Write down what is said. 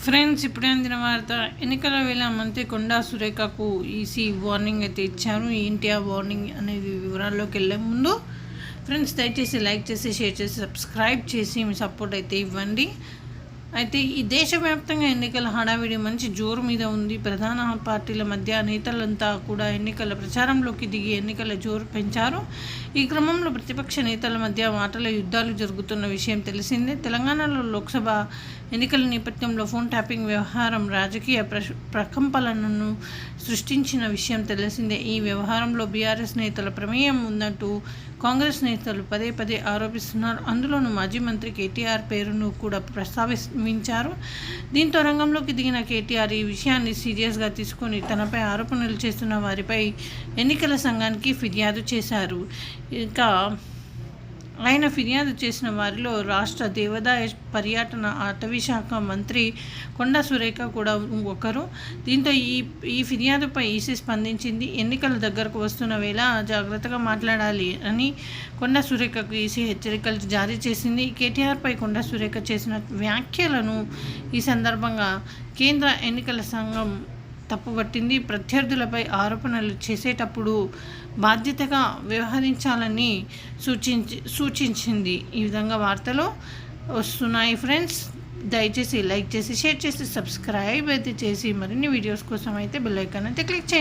Friends, ఇప్పుడే అందిన వార్త. ఎన్నికల వేళ మంత్రి కొండా సురేఖకు ఈసీ వార్నింగ్ అయితే ఇచ్చారు. ఏంటి ఆ వార్నింగ్ అనేది వివరాల్లోకి వెళ్ళే ముందు ఫ్రెండ్స్, దయచేసి లైక్ చేసి, షేర్ చేసి, సబ్స్క్రైబ్ చేసి మీ సపోర్ట్ అయితే ఇవ్వండి. అయితే ఈ దేశవ్యాప్తంగా ఎన్నికల హడావిడి మంచి జోరు మీద ఉంది. ప్రధాన పార్టీల మధ్య నేతలంతా కూడా ఎన్నికల ప్రచారంలోకి దిగి ఎన్నికల జోరు పెంచారు. ఈ క్రమంలో ప్రతిపక్ష నేతల మధ్య మాటల యుద్ధాలు జరుగుతున్న విషయం తెలిసిందే. తెలంగాణలో లోక్సభ ఎన్నికల నేపథ్యంలో ఫోన్ ట్యాపింగ్ వ్యవహారం రాజకీయ ప్రకంపనలను సృష్టించిన విషయం తెలిసిందే. ఈ వ్యవహారంలో బీఆర్ఎస్ నేతల ప్రమేయం ఉన్నట్టు కాంగ్రెస్ నేతలు పదే పదే ఆరోపిస్తున్నారు. అందులోనూ మాజీ మంత్రి కేటీఆర్ పేరును కూడా ప్రస్తావించారు. దీంతో రంగంలోకి దిగిన కేటీఆర్ ఈ విషయాన్ని సీరియస్గా తీసుకొని తనపై ఆరోపణలు చేస్తున్న వారిపై ఎన్నికల సంఘానికి ఫిర్యాదు చేశారు. ఇంకా ఆయన ఫిర్యాదు చేసిన వారిలో రాష్ట్ర దేవాదాయ పర్యాటన అటవీ శాఖ మంత్రి కొండా సురేఖ కూడా ఒకరు. దీంతో ఈ ఫిర్యాదుపై ఈసీ స్పందించింది. ఎన్నికల దగ్గరకు వస్తున్న వేళ జాగ్రత్తగా మాట్లాడాలి అని కొండా సురేఖకు ఈసీ హెచ్చరికలు జారీ చేసింది. కేటీఆర్పై కొండా సురేఖ చేసిన వ్యాఖ్యలను ఈ సందర్భంగా కేంద్ర ఎన్నికల సంఘం తప్పుపట్టింది. ప్రత్యర్థులపై ఆరోపణలు చేసేటప్పుడు బాధ్యతగా వ్యవహరించాలని సూచించింది. ఈ విధంగా వార్తలు వస్తున్నాయి. ఫ్రెండ్స్, దయచేసి లైక్ చేసి, షేర్ చేసి, సబ్స్క్రైబ్ అయితే చేసి మరిన్ని వీడియోస్ కోసం అయితే బెల్ ఐకాన్ అయితే క్లిక్ చేయండి.